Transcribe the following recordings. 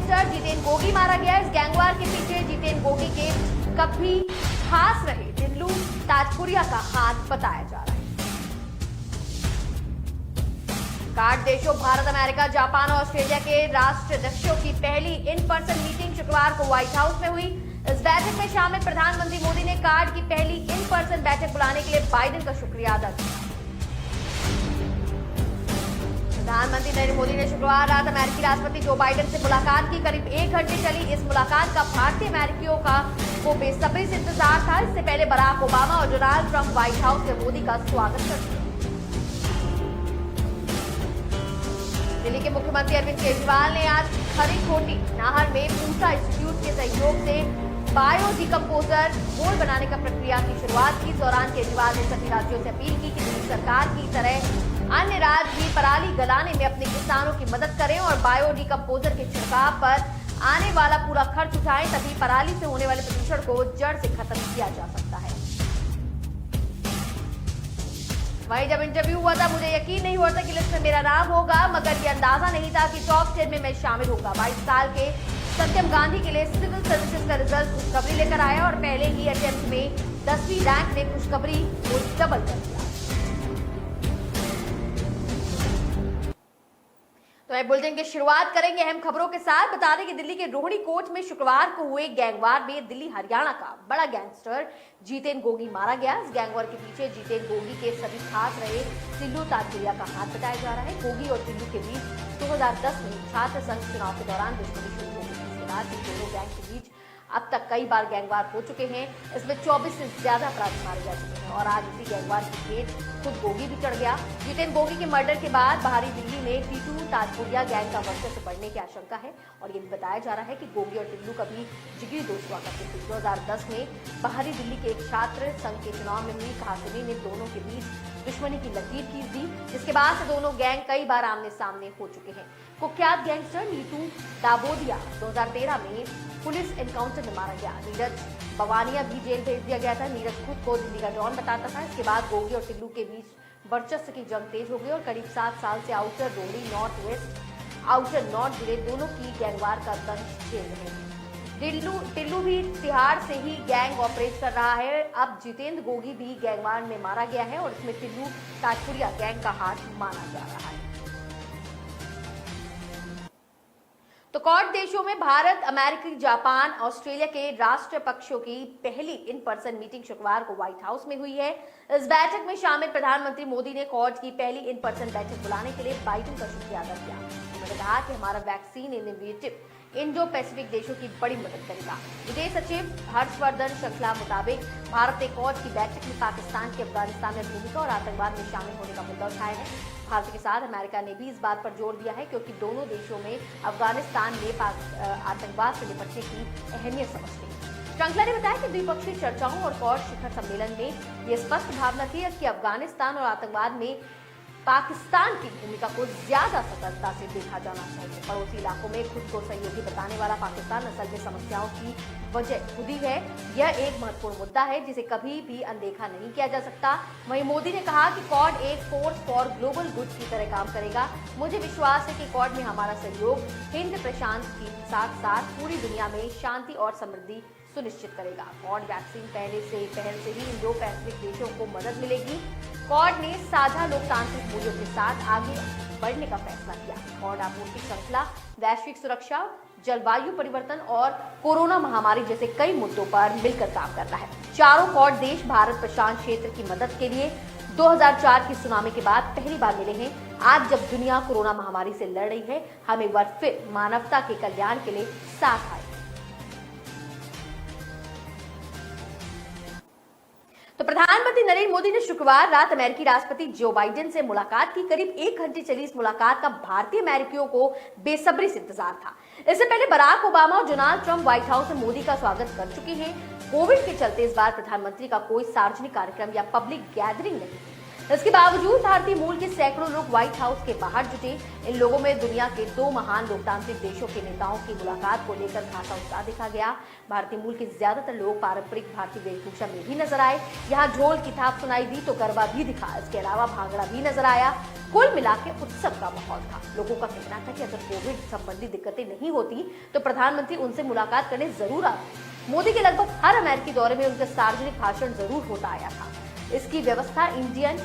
Gangster Jiten Gogi मारा गया। इस गैंगवार के पीछे जितेन गोगी के कभी खास रहे टिल्लू ताजपुरिया का हाथ बताया जा रहा है। कार्ड देशों भारत, अमेरिका, जापान और ऑस्ट्रेलिया के राष्ट्राध्यक्षों की पहली इन पर्सन मीटिंग शुक्रवार को व्हाइट हाउस में हुई। इस बैठक में शामिल प्रधानमंत्री मोदी ने कार्ड की पहली इन पर्सन बैठक बुलाने के लिए बाइडेन का शुक्रिया अदा किया। प्रधानमंत्री नरेंद्र मोदी ने शुक्रवार रात अमेरिकी राष्ट्रपति जो बाइडेन से मुलाकात की। करीब 1 घंटे चली इस मुलाकात का भारतीय अमेरिकियों को बेसब्री से इंतजार था। इससे पहले बराक ओबामा और डोनाल्ड ट्रंप व्हाइट हाउस में मोदी का स्वागत करते। दिल्ली के मुख्यमंत्री अरविंद केजरीवाल ने आज खरीखोटी नाहर में पूसा इंस्टीट्यूट के सहयोग से बायो डिकम्पोजर घोल बनाने का प्रक्रिया की शुरुआत की। इस दौरान केजरीवाल ने सभी राज्यों से अपील की कि दिल्ली सरकार की तरह अन्य राज्य भी पराली गलाने में अपने किसानों की मदद करें और बायो डिकम्पोजर के छिड़काव पर आने वाला पूरा खर्च उठाएं, तभी पराली से होने वाले प्रदूषण को जड़ से खत्म किया जा सकता है। वहीं जब इंटरव्यू हुआ था मुझे यकीन नहीं हुआ था कि लिस्ट में मेरा नाम होगा, मगर ये अंदाजा नहीं था कि टॉप 10 में मैं शामिल होगा। 22 साल के सत्यम गांधी के लिए सिविल सर्विसेज का रिजल्ट खुशखबरी लेकर आया और पहले ही अटेम्प्ट में 10वीं रैंक ने खुशखबरी को डबल कर दिया। तो बुलेटिन की शुरुआत करेंगे अहम खबरों के साथ। बता दें कि दिल्ली के रोहिणी कोर्ट में शुक्रवार को हुए गैंगवार में दिल्ली हरियाणा का बड़ा गैंगस्टर जितेन गोगी मारा गया। इस गैंगवार के पीछे जितेन गोगी के सभी खास रहे टिल्लू ताजपुरिया का हाथ बताया जा रहा है। गोगी और टिल्लू के बीच 2010 में छात्र संघ चुनाव के दौरान दुश्मनी शुरू हो गई। इसके बाद इन दोनों गैंग के बीच अब तक कई बार गैंगवार हो चुके हैं। इसमें 24 से ज्यादा अपराधी मारे जा चुके हैं और आज इसी गैंगवार की भेंट खुद गोगी भी चढ़ गया। जितेन गोगी के मर्डर के बाद बाहरी दिल्ली में टिल्लू ताजपुरिया गैंग का वर्चस्व बढ़ने की आशंका है और ये भी बताया जा रहा है कि गोगी और टिल्लू कभी जिगरी दोस्त हुआ करते थे। 2010 में बाहरी दिल्ली के एक छात्र संघ के चुनाव में हुई कहासुनी ने दोनों के बीच दुश्मनी की लकीर खींच दी, जिसके बाद से दोनों गैंग कई बार आमने सामने हो चुके हैं। कुख्यात गैंगस्टर नीतू दाबोदिया 2013 में पुलिस एनकाउंटर में मारा गया। नीरज बवानिया भी जेल भेज दिया गया था। नीरज खुद को दिल्ली का डॉन बताता था। इसके बाद गोगी और टिल्लू के बीच वर्चस्व की जंग तेज हो गई और करीब 7 साल से outer Rohri, north west, outer north जिले दोनों की गैंगवार का दंश झेल रहे हैं। टिल्लू भी तिहाड़ से ही गैंग ऑपरेट कर रहा है। अब जितेंद्र गोगी भी गैंगवार में मारा गया है और इसमें टिल्लू ताजपुरिया गैंग का हाथ माना जा रहा है। तो क्वाड देशों में भारत, अमेरिका, जापान, ऑस्ट्रेलिया के राष्ट्रपक्षों की पहली इन पर्सन मीटिंग शुक्रवार को व्हाइट हाउस में हुई है। इस बैठक में शामिल प्रधानमंत्री मोदी ने क्वाड की पहली इन पर्सन बैठक बुलाने के लिए बाइडेन का शुक्रिया अदा किया। उन्होंने कहा कि हमारा वैक्सीन इनोवेटिव इंडो पैसिफिक देशों की बड़ी मदद करेगा। विदेश सचिव हर्षवर्धन श्रृंखला मुताबिक भारत ने क्वाड की बैठक में पाकिस्तान की अफगानिस्तान में भूमिका और आतंकवाद में शामिल होने का मुद्दा उठाया है। भारत के साथ अमेरिका ने भी इस बात पर जोर दिया है क्योंकि दोनों देशों में अफगानिस्तान में आतंकवाद से निपटने की अहमियत समझते हैं। श्रृंखला ने बताया कि द्विपक्षीय चर्चाओं और क्वाड शिखर सम्मेलन में ये स्पष्ट भावना थी कि अफगानिस्तान और आतंकवाद में पाकिस्तान की भूमिका को ज्यादा सतर्कता से देखा जाना चाहिए। पड़ोसी इलाकों में खुद को सहयोगी बताने वाला पाकिस्तान असल में समस्याओं की वजह खुद ही है। यह एक महत्वपूर्ण मुद्दा है जिसे कभी भी अनदेखा नहीं किया जा सकता। वहीं मोदी ने कहा कि क्वाड एक फोर्स फॉर ग्लोबल गुड की तरह काम करेगा। मुझे विश्वास है कि क्वाड में हमारा सहयोग हिंद प्रशांत के साथ साथ पूरी दुनिया में शांति और समृद्धि सुनिश्चित करेगा। क्वाड वैक्सीन पहल से ही इंडो पैसिफिक देशों को मदद मिलेगी। क्वाड ने साझा लोकतांत्रिक मूल्यों के साथ आगे बढ़ने का फैसला किया। क्वाड आपूर्ति श्रृंखला, वैश्विक सुरक्षा, जलवायु परिवर्तन और कोरोना महामारी जैसे कई मुद्दों पर मिलकर काम कर रहा है। चारों क्वाड देश भारत प्रशांत क्षेत्र की मदद के लिए 2004 की सुनामी के बाद पहली बार मिले हैं। आज जब दुनिया कोरोना महामारी से लड़ रही है, हम एक बार फिर मानवता के कल्याण के लिए साथ आए। तो प्रधानमंत्री नरेंद्र मोदी ने शुक्रवार रात अमेरिकी राष्ट्रपति जो बाइडेन से मुलाकात की। करीब 1 घंटे चली इस मुलाकात का भारतीय अमेरिकियों को बेसब्री से इंतजार था। इससे पहले बराक ओबामा और डोनाल्ड ट्रंप व्हाइट हाउस में मोदी का स्वागत कर चुके हैं। कोविड के चलते इस बार प्रधानमंत्री का कोई सार्वजनिक कार्यक्रम या पब्लिक गैदरिंग नहीं। इसके बावजूद भारतीय मूल के सैकड़ों लोग व्हाइट हाउस के बाहर जुटे। इन लोगों में दुनिया के 2 महान लोकतांत्रिक देशों के नेताओं की मुलाकात को लेकर खासा उत्साह देखा गया। भारतीय मूल के ज्यादातर लोग पारंपरिक भारतीय वेशभूषा में भी नजर आए। यहाँ ढोल की थाप सुनाई दी तो गरबा भी दिखा। इसके अलावा भांगड़ा भी नजर आया। कुल मिलाकर उत्सव का माहौल था। लोगों का कहना था कि अगर कोविड संबंधी दिक्कतें नहीं होती तो प्रधानमंत्री उनसे मुलाकात करने जरूर आते। मोदी के लगभग हर अमेरिकी दौरे में उनका सार्वजनिक भाषण जरूर होता आया था। इसकी व्यवस्था इंडियन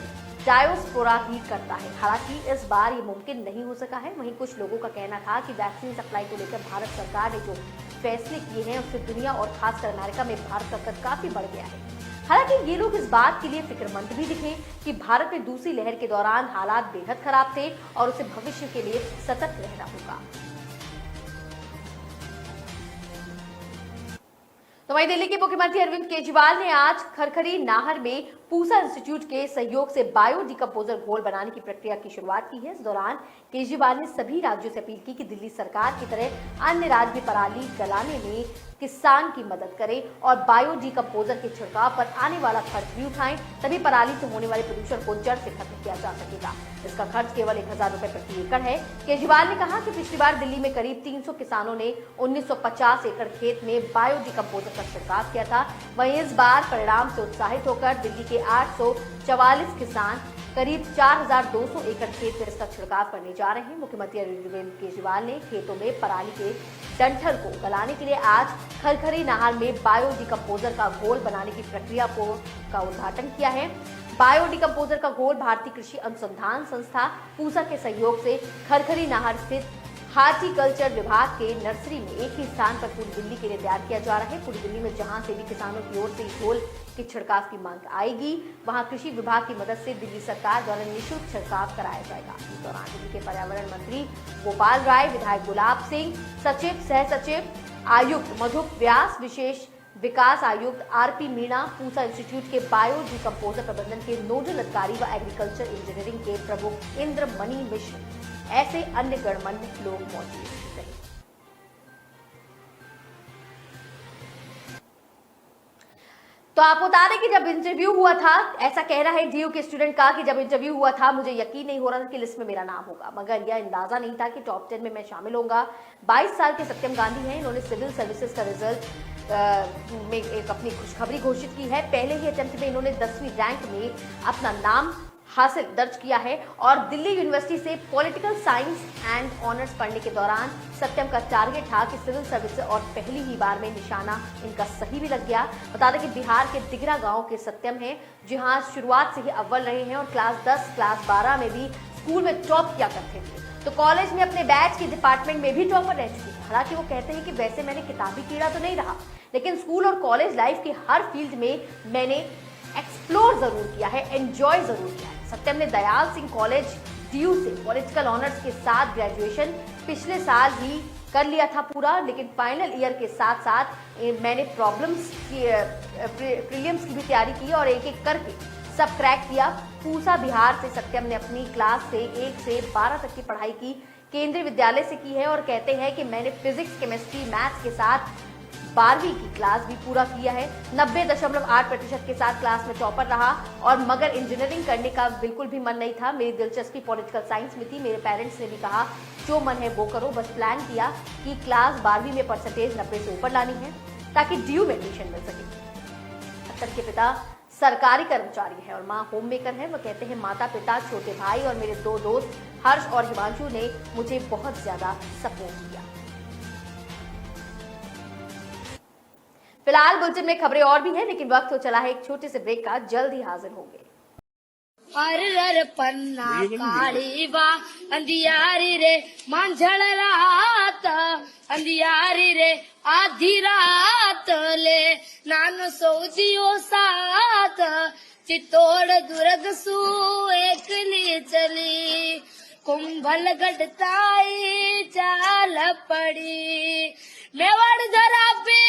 डायोस्पोरा ही करता है। हालांकि इस बार ये मुमकिन नहीं हो सका है। वहीं कुछ लोगों का कहना था कि वैक्सीन सप्लाई को लेकर भारत सरकार ने जो फैसले किए हैं उससे दुनिया और खासकर अमेरिका में भारत का कद काफी बढ़ गया है। हालांकि ये लोग इस बात के लिए फिक्रमंद भी दिखे कि भारत में दूसरी लहर के दौरान हालात बेहद खराब थे और उसे भविष्य के लिए सतर्क रहना होगा। तो वहीं दिल्ली के मुख्यमंत्री अरविंद केजरीवाल ने आज खरखरी नाहर में पूसा इंस्टीट्यूट के सहयोग से बायो डिकम्पोजर घोल बनाने की प्रक्रिया की शुरुआत की है। इस दौरान केजरीवाल ने सभी राज्यों से अपील की कि दिल्ली सरकार की तरह अन्य राज्य भी पराली गलाने में किसान की मदद करें और बायो डिकम्पोजर के छिड़काव पर आने वाला खर्च भी उठाएं, तभी पराली से होने वाले प्रदूषण को जड़ से खत्म किया जा सकेगा। इसका खर्च केवल 1000 रुपए प्रति एकड़ है। केजरीवाल ने कहा कि पिछली बार दिल्ली में करीब 300 किसानों ने 1950 एकड़ खेत में बायो डिकम्पोजर का छिड़काव किया था। वहीं इस बार परिणाम से उत्साहित होकर दिल्ली के 844 किसान करीब 4200 एकड़ खेत में इसका छिड़काव करने जा रहे हैं। मुख्यमंत्री अरविंद केजरीवाल ने खेतों में पराली के डंठल को गलाने के लिए आज खरखरी नाहर में बायो डिकम्पोजर का घोल बनाने की प्रक्रिया का उद्घाटन किया है। बायो डिकम्पोजर का घोल भारतीय कृषि अनुसंधान संस्था पूसा के सहयोग से खरखरी नाहर स्थित हार्टिकल्चर विभाग के नर्सरी में एक ही स्थान पर पूरी दिल्ली के लिए तैयार किया जा रहा है। पूरी दिल्ली में जहां से भी किसानों की ओर से घोल के छिड़काव की मांग आएगी, वहां कृषि विभाग की मदद से दिल्ली सरकार द्वारा निःशुल्क छिड़काव कराया जाएगा। इस दौरान दिल्ली के पर्यावरण मंत्री गोपाल राय, विधायक गुलाब सिंह, सचिव, सह सचिव, आयुक्त मधुप व्यास, विशेष विकास आयुक्त आरपी मीणा, पूसा इंस्टीट्यूट के बायो डिकम्पोजर प्रबंधन के नोडल अधिकारी व एग्रीकल्चर इंजीनियरिंग के प्रमुख इंद्रमणि मिश्र ऐसे अन्य गणमान्य लोग मौजूद रहे। तो आपको बता दें कि जब इंटरव्यू हुआ था, ऐसा कह रहा है डीयू के स्टूडेंट का कि जब इंटरव्यू हुआ था मुझे यकीन नहीं हो रहा था कि लिस्ट में मेरा नाम होगा, मगर यह अंदाजा नहीं था कि टॉप 10 में मैं शामिल होऊंगा। 22 साल के सत्यम गांधी हैं। इन्होंने सिविल सर्विसेज का रिजल्ट में एक अपनी खुशखबरी घोषित की है। पहले ही अटेम्प्ट में इन्होंने 10वीं रैंक में अपना नाम हासिल दर्ज किया है और दिल्ली यूनिवर्सिटी से पॉलिटिकल साइंस एंड ऑनर्स पढ़ने के दौरान सत्यम का टारगेट था कि सिविल सर्विस और पहली ही बार में निशाना इनका सही भी लग गया। बता दें कि बिहार के दिगरा गांव के सत्यम हैं, जहां शुरुआत से ही अव्वल रहे हैं और क्लास 10, क्लास 12 में भी स्कूल में टॉप किया करते थे। तो कॉलेज में अपने बैच के डिपार्टमेंट में भी टॉपर रह चुके थे। हालांकि वो कहते हैं कि वैसे मैंने किताबी कीड़ा तो नहीं रहा, लेकिन स्कूल और कॉलेज लाइफ के हर फील्ड में मैंने एक्सप्लोर जरूर किया है, एंजॉय जरूर किया है। सत्यम ने दयाल सिंह कॉलेज डीयू से पॉलिटिकल ऑनर्स के साथ ग्रेजुएशन पिछले साल ही कर लिया था पूरा, लेकिन फाइनल ईयर के साथ साथ मैंने प्रीलिम्स की भी तैयारी की और एक एक करके सब क्रैक किया। पूसा बिहार से सत्यम ने अपनी क्लास से 1 से 12 तक की पढ़ाई की केंद्रीय विद्यालय से की है और कहते हैं कि मैंने फिजिक्स, केमिस्ट्री, मैथ्स के साथ 12वीं की क्लास भी पूरा किया है। 90.8% के साथ क्लास में टॉपर रहा और मगर इंजीनियरिंग करने का बिल्कुल भी मन नहीं था। मेरी दिलचस्पी पॉलिटिकल साइंस में थी। मेरे पेरेंट्स ने भी कहा जो मन है वो करो, बस प्लान किया कि क्लास 12वीं में परसेंटेज 90 से ऊपर लानी है ताकि डीयू में एडमिशन मिल सके। अख्तर के पिता सरकारी कर्मचारी है और माँ होम मेकर है। वो कहते हैं माता पिता, छोटे भाई और मेरे 2 दोस्त हर्ष और हिमांशु ने मुझे बहुत ज्यादा सपोर्ट किया। फिलहाल बुलेटिन में खबरें और भी हैं, लेकिन वक्त हो चला है एक छोटे से ब्रेक का। जल्द ही हाजिर होंगे। अर पन्ना काली बा अंधियारी रे मांझल रात, अंधियारी रे आधी रात ले नान सोजियो साथ, चितोड़ दुर्ग सू एकली चली, कुंभल गढ़ताई चाल पड़ी, मेवाड़ धरा पे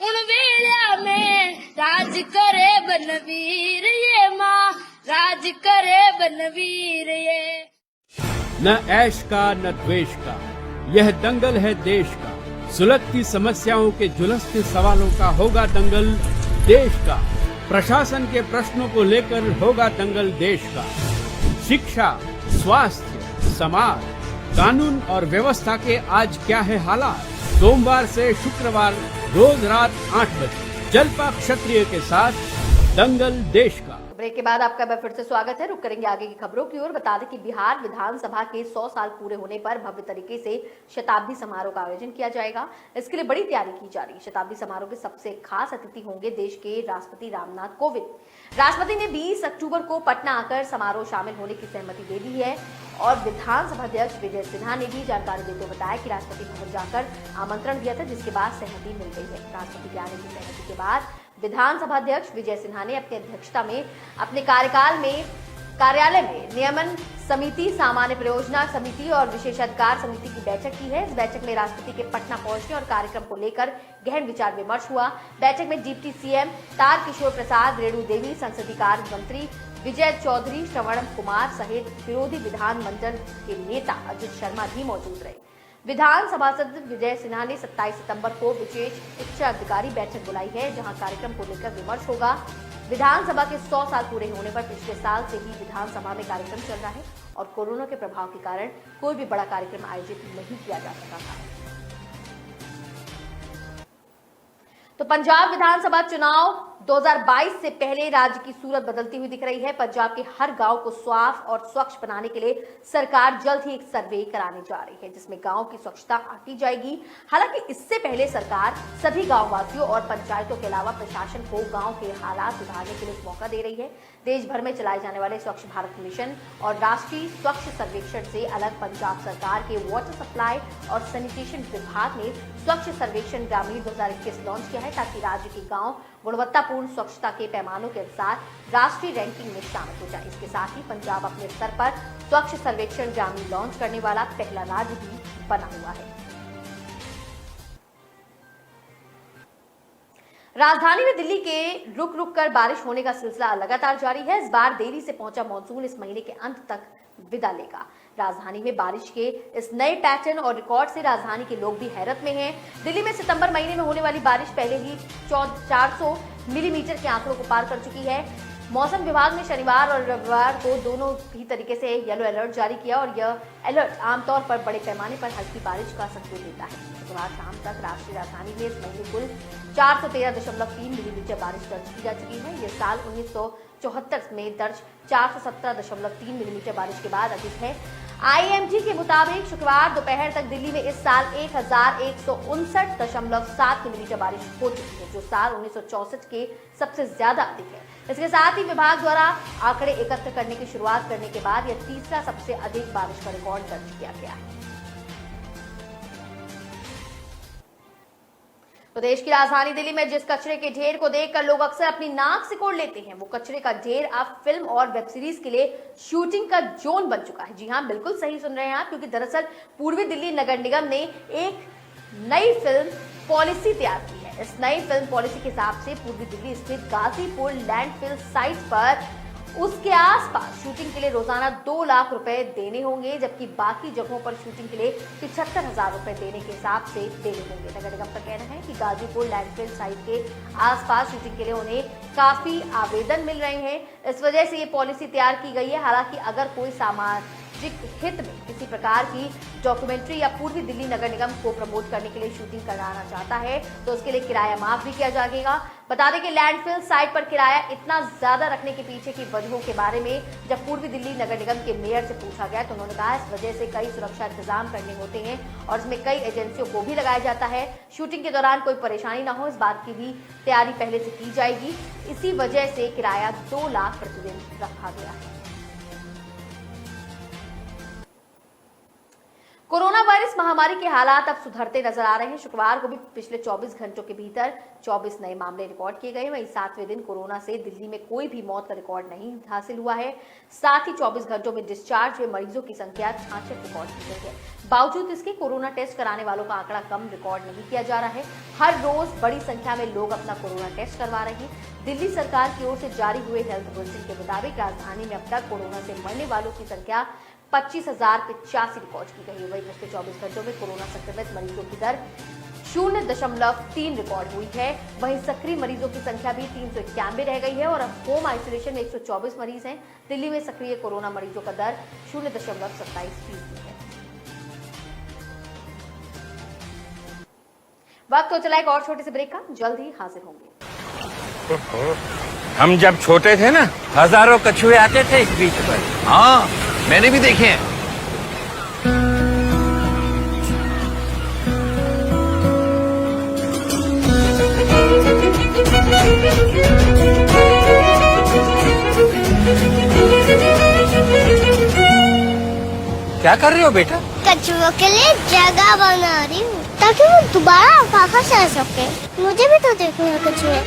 उन वेला में राज करे बनवीर, ये माँ राज करे बनवीर। ये न ऐश का न द्वेष का, यह दंगल है देश का। सुलगती समस्याओं के झुलसते सवालों का होगा दंगल देश का। प्रशासन के प्रश्नों को लेकर होगा दंगल देश का। शिक्षा, स्वास्थ्य, समाज, कानून और व्यवस्था के आज क्या है हालात। सोमवार से शुक्रवार रोज रात 8 बजे जलपा क्षत्रिय के साथ दंगल देश का। ब्रेक के बाद आपका मैं फिर से स्वागत है। रुक करेंगे आगे की खबरों की ओर। बता दें कि बिहार विधानसभा के 100 साल पूरे होने पर भव्य तरीके से शताब्दी समारोह का आयोजन किया जाएगा। इसके लिए बड़ी तैयारी की जा रही है। शताब्दी समारोह के सबसे खास अतिथि होंगे देश के राष्ट्रपति रामनाथ कोविंद। राष्ट्रपति ने 20 अक्टूबर को पटना आकर समारोह शामिल होने की सहमति दे दी है और विधानसभा अध्यक्ष विजय सिन्हा ने भी जानकारी देते हुए बताया कि राष्ट्रपति भवन जाकर आमंत्रण दिया था, जिसके बाद सहमति मिल गई है। राष्ट्रपति के आने की सहमति के बाद विधानसभा अध्यक्ष विजय सिन्हा ने अपनी अध्यक्षता में अपने कार्यालय में नियमन समिति, सामान्य परियोजना समिति और विशेषाधिकार समिति की बैठक की है। इस बैठक में राष्ट्रपति के पटना पहुंचने और कार्यक्रम को लेकर गहन विचार विमर्श हुआ। बैठक में डिप्टी सीएम तारकिशोर प्रसाद, रेणु देवी, संसदीय कार्य मंत्री विजय चौधरी, श्रवण कुमार सहित विरोधी विधानमंडल के नेता अजित शर्मा भी मौजूद रहे। विधानसभा सदस्य विजय सिन्हा ने 27 सितंबर को विशेष उच्च अधिकारी बैठक बुलाई है, जहां कार्यक्रम को लेकर विमर्श होगा। विधानसभा के 100 साल पूरे होने पर पिछले साल से ही विधानसभा में कार्यक्रम चल रहा है और कोरोना के प्रभाव के कारण कोई भी बड़ा कार्यक्रम आयोजित नहीं किया जा सका था। तो पंजाब विधानसभा चुनाव 2022 से पहले राज्य की सूरत बदलती हुई दिख रही है। पंजाब के हर गांव को साफ और स्वच्छ बनाने के लिए सरकार जल्द ही एक सर्वे कराने जा रही है, जिसमें गांव की स्वच्छता आंकी जाएगी। हालांकि इससे पहले सरकार सभी गांव वासियों और पंचायतों के अलावा प्रशासन को गांव के हालात सुधारने के लिए एक मौका दे रही है। देश भर में चलाए जाने वाले स्वच्छ भारत मिशन और राष्ट्रीय स्वच्छ सर्वेक्षण से अलग पंजाब सरकार के वाटर सप्लाई और सैनिटेशन विभाग ने स्वच्छ सर्वेक्षण ग्रामीण 2021 लॉन्च किया है, ताकि राज्य के गांव गुणवत्तापूर्ण स्वच्छता के पैमानों के अनुसार राष्ट्रीय रैंकिंग में शामिल हो जाए। इसके साथ ही पंजाब अपने स्तर पर स्वच्छ सर्वेक्षण ग्रामीण लॉन्च करने वाला पहला राज्य भी बना हुआ है। राजधानी में दिल्ली के रुक रुक कर बारिश होने का सिलसिला लगातार जारी है। इस बार देरी से पहुंचा मॉनसून इस महीने के अंत तक विदा लेगा। राजधानी में बारिश के इस नए पैटर्न और रिकॉर्ड से राजधानी के लोग भी हैरत में हैं। दिल्ली में सितंबर महीने में होने वाली बारिश पहले ही 400 मिलीमीटर के आंकड़ों को पार कर चुकी है। मौसम विभाग ने शनिवार और रविवार को दोनों ही तरीके से येलो अलर्ट जारी किया और यह अलर्ट आमतौर पर बड़े पैमाने पर हल्की बारिश का संकेत देता है। शुक्रवार शाम तक राष्ट्रीय राजधानी में इस महीने कुल 413.3 मिलीमीटर बारिश दर्ज की जा चुकी है। यह साल 1974 में दर्ज 417.3 मिलीमीटर बारिश के बाद अधिक है। IMD के मुताबिक शुक्रवार दोपहर तक दिल्ली में इस साल 1159.7 मिलीमीटर बारिश हो चुकी है, जो साल 1964 के सबसे ज्यादा अधिक है। इसके साथ ही विभाग द्वारा आंकड़े एकत्र करने की शुरुआत करने के बाद यह तीसरा सबसे अधिक बारिश का रिकॉर्ड दर्ज किया गया है। प्रदेश की राजधानी दिल्ली में जिस कचरे के ढेर को देखकर लोग अक्सर अपनी नाक सिकोड़ लेते हैं, वो कचरे का ढेर अब फिल्म और वेब सीरीज के लिए शूटिंग का जोन बन चुका है। जी हां, बिल्कुल सही सुन रहे हैं आप, क्योंकि दरअसल पूर्वी दिल्ली नगर निगम ने एक नई फिल्म पॉलिसी तैयार की है। इस नई फिल्म पॉलिसी के हिसाब से पूर्वी दिल्ली स्थित गाजीपुर लैंडफिल साइट पर उसके आसपास शूटिंग के लिए रोजाना 2 लाख रुपए देने होंगे, जबकि बाकी जगहों पर शूटिंग के लिए 75,000 रुपए देने के हिसाब से देने होंगे। नगर निगम का कहना है कि गाजीपुर लैंडफिल साइट के आसपास शूटिंग के लिए उन्हें काफी आवेदन मिल रहे हैं। इस वजह से ये पॉलिसी तैयार की गई है। हालांकि अगर कोई सामाजिक हित में किसी प्रकार की डॉक्यूमेंट्री या पूर्वी दिल्ली नगर निगम को प्रमोट करने के लिए शूटिंग कराना चाहता है तो उसके लिए किराया माफ भी किया जाएगा। बता दें कि लैंडफिल साइट पर किराया इतना ज्यादा रखने के पीछे की वजहों के बारे में जब पूर्वी दिल्ली नगर निगम के मेयर से पूछा गया तो उन्होंने कहा, इस वजह से कई सुरक्षा इंतजाम करने होते हैं और इसमें कई एजेंसियों को भी लगाया जाता है। शूटिंग के दौरान कोई परेशानी ना हो, इस बात की भी तैयारी पहले से की जाएगी। इसी वजह से किराया 2 लाख प्रतिदिन रखा गया है। कोरोना वायरस महामारी के हालात अब सुधरते नजर आ रहे हैं। शुक्रवार को भी पिछले 24 घंटों के भीतर 24 नए मामले रिकॉर्ड किए गए। वहीं 7वें दिन कोरोना से दिल्ली में कोई भी मौत का रिकॉर्ड नहीं हासिल हुआ है। साथ ही 24 घंटों में डिस्चार्ज हुए मरीजों की संख्या 66 रिकॉर्ड की गई है। बावजूद इसके कोरोना टेस्ट कराने वालों का आंकड़ा कम रिकॉर्ड नहीं किया जा रहा है। हर रोज बड़ी संख्या में लोग अपना कोरोना टेस्ट करवा रहे हैं। दिल्ली सरकार की ओर से जारी हुए हेल्थ बुलेटिन के मुताबिक राजधानी में अब तक कोरोना से मरने वालों की संख्या 25,085 रिकॉर्ड की गई है। वहीं पिछले 24 घंटों में कोरोना संक्रमित मरीजों की दर 0.3 रिकॉर्ड हुई है। वहीं सक्रिय मरीजों की संख्या भी 391 रह गई है और अब होम आइसोलेशन में 124 मरीज हैं। दिल्ली में सक्रिय कोरोना मरीजों का दर 0.27% है। वक्त हो चला एक और छोटे से ब्रेक का, जल्द ही हाजिर होंगे। हम जब छोटे थे ना, हजारों कछुए आते थे इस बीच पर। हाँ, मैंने भी देखे हैं। क्या कर रहे हो बेटा? कछुओं के लिए जगह बना रही हूँ ताकि वो दोबारा वापस आ सके। मुझे भी तो देखना है कछुए।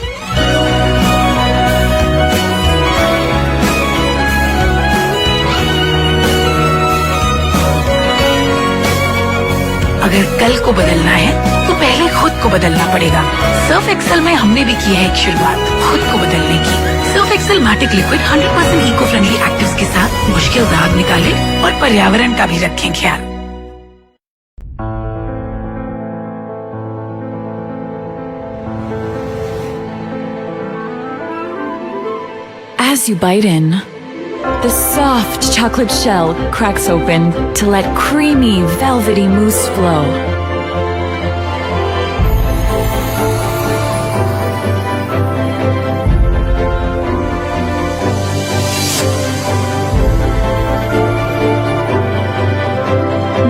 अगर कल को बदलना है तो पहले खुद को बदलना पड़ेगा। सर्फ एक्सेल में हमने भी की है एक शुरुआत खुद को बदलने की। Surf Excel matic liquid 100% eco friendly actives के साथ मुश्किल दाग निकाले और पर्यावरण का भी रखें ख्याल। As you bite in, the soft chocolate shell cracks open to let creamy, velvety mousse flow.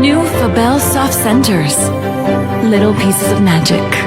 New Fabel Soft Centers. Little pieces of magic.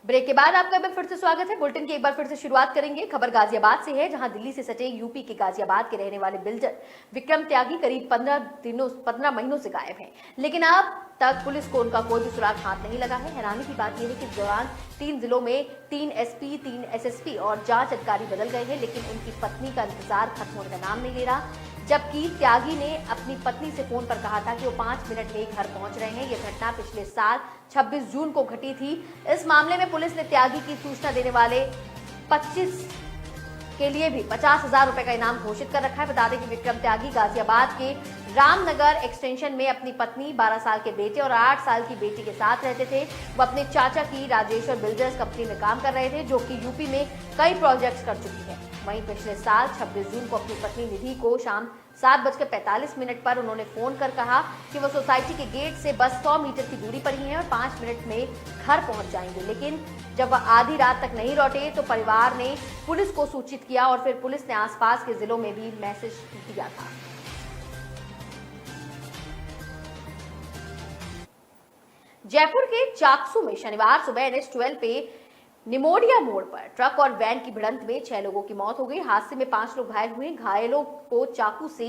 Break के बाद आपका फिर से स्वागत है। बुलेटिन की एक बार फिर से शुरुआत करेंगे। खबर गाजियाबाद से है, जहां दिल्ली से सटे यूपी के गाजियाबाद के रहने वाले बिल्डर विक्रम त्यागी करीब 15 महीनों से गायब हैं, लेकिन अब तक पुलिस को उनका कोई भी सुराग हाथ नहीं लगा है। हैरानी की बात यह है कि इस दौरान 3 जिलों में 3 एसपी, 3 एसएसपी और जांच अधिकारी बदल गए हैं, लेकिन उनकी पत्नी का इंतजार खत्म होने का नाम नहीं ले रहा। जबकि त्यागी ने अपनी पत्नी से फोन पर कहा था कि वो 5 मिनट में घर पहुंच रहे हैं। यह घटना पिछले साल 26 जून को घटी थी। इस मामले में पुलिस ने त्यागी की सूचना देने वाले 25 के लिए भी 50,000 रुपए का इनाम घोषित कर रखा है। बता दें कि विक्रम त्यागी गाजियाबाद के रामनगर एक्सटेंशन में अपनी पत्नी, 12 साल के बेटे और 8 साल की बेटी के साथ रहते थे। वो अपने चाचा की राजेश्वर बिल्डर्स कंपनी में काम कर रहे थे, जो कि यूपी में कई प्रोजेक्ट्स कर चुकी है। वहीं पिछले साल 26 जून को अपनी पत्नी निधि को शाम 7:45 पर उन्होंने फोन कर कहा कि वो सोसाइटी के गेट से बस 100 मीटर की दूरी पर ही हैं और 5 मिनट में घर पहुंच जाएंगे। लेकिन जब वह आधी रात तक नहीं लौटे तो परिवार ने पुलिस को सूचित किया और फिर पुलिस ने आसपास के जिलों में भी मैसेज दिया था। जयपुर के चाकसू में शनिवार सुबह NH-12 पे निमोडिया मोड़ पर ट्रक और वैन की भिड़ंत में 6 लोगों की मौत हो गई। हादसे में 5 लोग घायल हुए। घायलों को चाकू से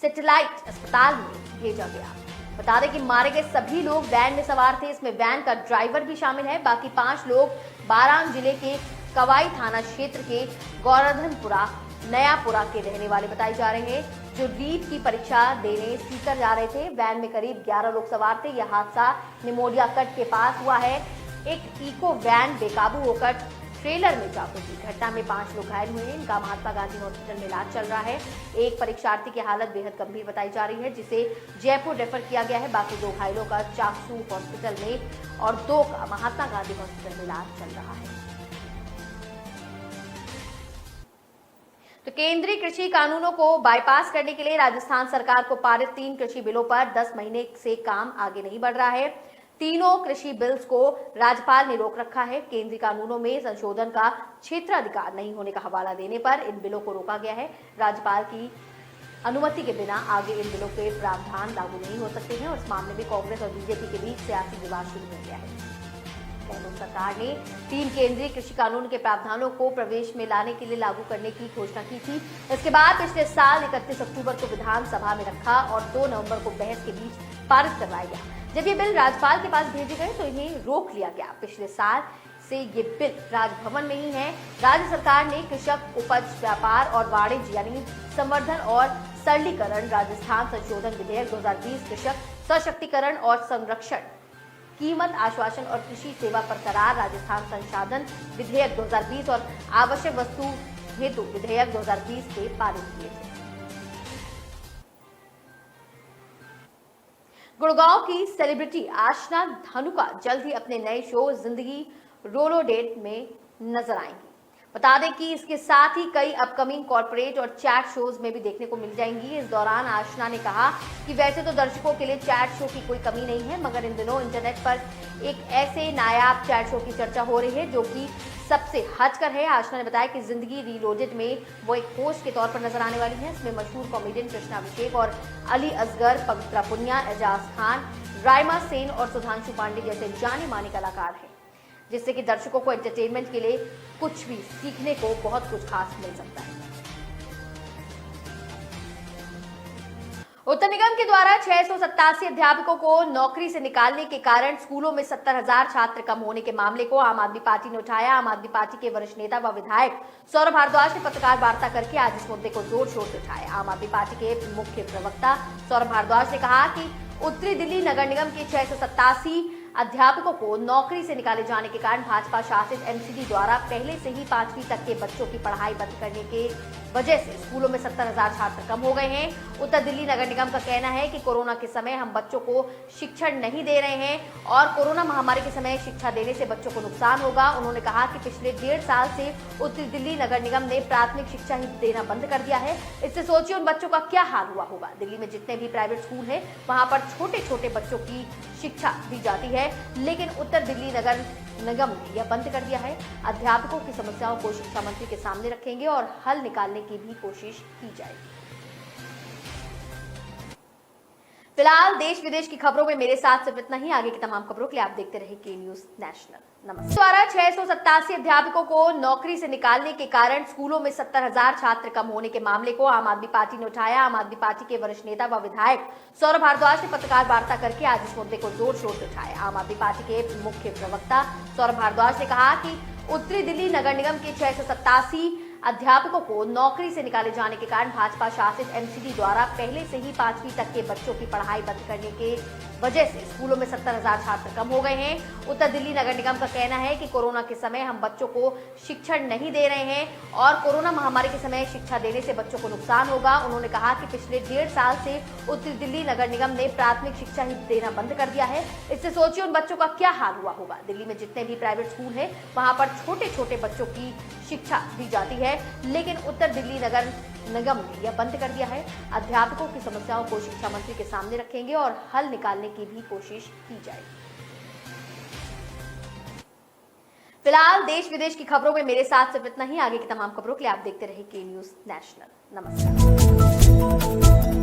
सैटेलाइट अस्पताल में भेजा गया। बता दें कि मारे गए सभी लोग वैन में सवार थे। इसमें वैन का ड्राइवर भी शामिल है। बाकी 5 लोग बारान जिले के कवाई थाना क्षेत्र के गौरधनपुरा नयापुरा के रहने वाले बताए जा रहे हैं, जो रीट की परीक्षा देने सीकर जा रहे थे। वैन में करीब 11 लोग सवार थे। यह हादसा निमोडिया कट के पास हुआ है। एक इको वैन बेकाबू होकर ट्रेलर में जा पहुंची। घटना में 5 लोग घायल हुए हैं। इनका महात्मा गांधी हॉस्पिटल में इलाज चल रहा है। एक परीक्षार्थी की हालत बेहद गंभीर बताई जा रही है, जिसे जयपुर रेफर किया गया है। बाकी 2 घायलों का चाकसू हॉस्पिटल में और 2 का महात्मा गांधी हॉस्पिटल में इलाज चल रहा है। तो केंद्रीय कृषि कानूनों को बाईपास करने के लिए राजस्थान सरकार को पारित 3 कृषि बिलों पर 10 महीने से काम आगे नहीं बढ़ रहा है। तीनों कृषि बिल्स को राज्यपाल ने रोक रखा है। केंद्रीय कानूनों में संशोधन का क्षेत्राधिकार नहीं होने का हवाला देने पर इन बिलों को रोका गया है। राज्यपाल की अनुमति के बिना आगे इन बिलों के प्रावधान लागू नहीं हो सकते हैं और इस मामले में कांग्रेस और बीजेपी के बीच सियासी विवाद शुरू हो गया है। गहलोत सरकार ने 3 केंद्रीय कृषि कानून के प्रावधानों को प्रवेश में लाने के लिए लागू करने की घोषणा की थी। इसके बाद पिछले साल 31 अक्टूबर को विधानसभा में रखा और 2 नवंबर को बहस के बीच पारित करवाया गया। जब ये बिल राज्यपाल के पास भेजे गए तो इन्हें रोक लिया गया। पिछले साल से ये बिल राजभवन में ही है। राज्य सरकार ने कृषक उपज व्यापार और वाणिज्य यानी संवर्धन और सरलीकरण राजस्थान संशोधन विधेयक 2020, कृषक सशक्तिकरण और संरक्षण, कीमत आश्वासन और कृषि सेवा पर करार राजस्थान संशोधन विधेयक 2020 और आवश्यक वस्तु हेतु विधेयक 2020 के पारित किए थे। गुड़गांव की सेलिब्रिटी आशना धानुका जल्द ही अपने नए शो जिंदगी रोलोडेट में नजर आएंगी। बता दें कि इसके साथ ही कई अपकमिंग कॉर्पोरेट और चैट शोज में भी देखने को मिल जाएंगी। इस दौरान आशना ने कहा कि वैसे तो दर्शकों के लिए चैट शो की कोई कमी नहीं है, मगर इन दिनों इंटरनेट पर एक ऐसे नायाब चैट शो की चर्चा हो रही है जो कि सबसे हटकर है। आशना ने बताया कि जिंदगी रीलोडेड में वो एक होस्ट के तौर पर नजर आने वाली है। इसमें मशहूर कॉमेडियन कृष्णा अभिषेक और अली असगर, पवित्रा पुनिया, एजाज खान, राइमा सेन और सुधांशु पांडे जैसे जाने माने कलाकार हैं, जिससे कि दर्शकों को एंटरटेनमेंट के लिए कुछ भी सीखने को बहुत कुछ खास मिल सकता है। उत्तर निगम के द्वारा 687 अध्यापकों को नौकरी से निकालने के कारण स्कूलों में 70,000 छात्र कम होने के मामले को आम आदमी पार्टी ने उठाया। आम आदमी पार्टी के वरिष्ठ नेता व विधायक सौरभ भारद्वाज ने पत्रकार वार्ता करके आज इस मुद्दे को जोर शोर से उठाया। आम आदमी पार्टी के मुख्य प्रवक्ता सौरभ भारद्वाज ने कहा कि उत्तरी दिल्ली नगर निगम के 687 अध्यापकों को नौकरी से निकाले जाने के कारण भाजपा शासित एमसीडी द्वारा पहले से ही 5वीं तक के बच्चों की पढ़ाई बंद करने के वजह से स्कूलों में 70,000 छात्र कम हो गए हैं। उत्तर दिल्ली नगर निगम का कहना है कि कोरोना के समय हम बच्चों को शिक्षण नहीं दे रहे हैं और कोरोना महामारी के समय शिक्षा देने से बच्चों को नुकसान होगा। उन्होंने कहा कि पिछले 1.5 साल से उत्तरी दिल्ली नगर निगम ने प्राथमिक शिक्षा ही देना बंद कर दिया है। इससे सोचिए उन बच्चों का क्या हाल हुआ होगा। दिल्ली में जितने भी प्राइवेट स्कूल है वहां पर छोटे छोटे बच्चों की शिक्षा दी जाती है, लेकिन उत्तर दिल्ली नगर निगम ने यह बंद कर दिया है। अध्यापकों की समस्याओं को शिक्षा मंत्री के सामने रखेंगे और हल निकालने की भी कोशिश की जाएगी। फिलहाल देश विदेश की खबरों में मेरे साथ सिर्फ इतना ही। आगे की तमाम खबरों के लिए आप देखते रहिए के न्यूज नेशनल। नमस्कार। द्वारा 687 अध्यापकों को नौकरी से निकालने के कारण स्कूलों में 70,000 छात्र कम होने के मामले को आम आदमी पार्टी ने उठाया। आम आदमी पार्टी के वरिष्ठ नेता व विधायक सौरभ भारद्वाज ने पत्रकार वार्ता करके आज इस मुद्दे को जोर शोर से उठाया। आम आदमी पार्टी के मुख्य प्रवक्ता सौरभ भारद्वाज ने कहा कि उत्तरी दिल्ली नगर निगम के 687 अध्यापकों को नौकरी से निकाले जाने के कारण भाजपा शासित एमसीडी द्वारा पहले से ही 5वीं तक के बच्चों की पढ़ाई बंद करने के वजह से स्कूलों में 70,000 छात्र कम हो गए हैं। उत्तर दिल्ली नगर निगम का कहना है कि कोरोना के समय हम बच्चों को शिक्षण नहीं दे रहे हैं और कोरोना महामारी के समय शिक्षा देने से बच्चों को नुकसान होगा। उन्होंने कहा कि पिछले 1.5 साल से उत्तरी दिल्ली नगर निगम ने प्राथमिक शिक्षा ही देना बंद कर दिया है। इससे सोचिए उन बच्चों का क्या हाल हुआ होगा। दिल्ली में जितने भी प्राइवेट स्कूल है वहां पर छोटे छोटे बच्चों की शिक्षा दी जाती है, लेकिन उत्तर दिल्ली नगर निगम ने यह बंद कर दिया है। अध्यापकों की समस्याओं को शिक्षा मंत्री के सामने रखेंगे और हल निकालने की भी कोशिश की जाएगी। फिलहाल देश विदेश की खबरों में मेरे साथ सिर्फ इतना ही। आगे की तमाम खबरों के लिए आप देखते रहिए के न्यूज नेशनल। नमस्कार।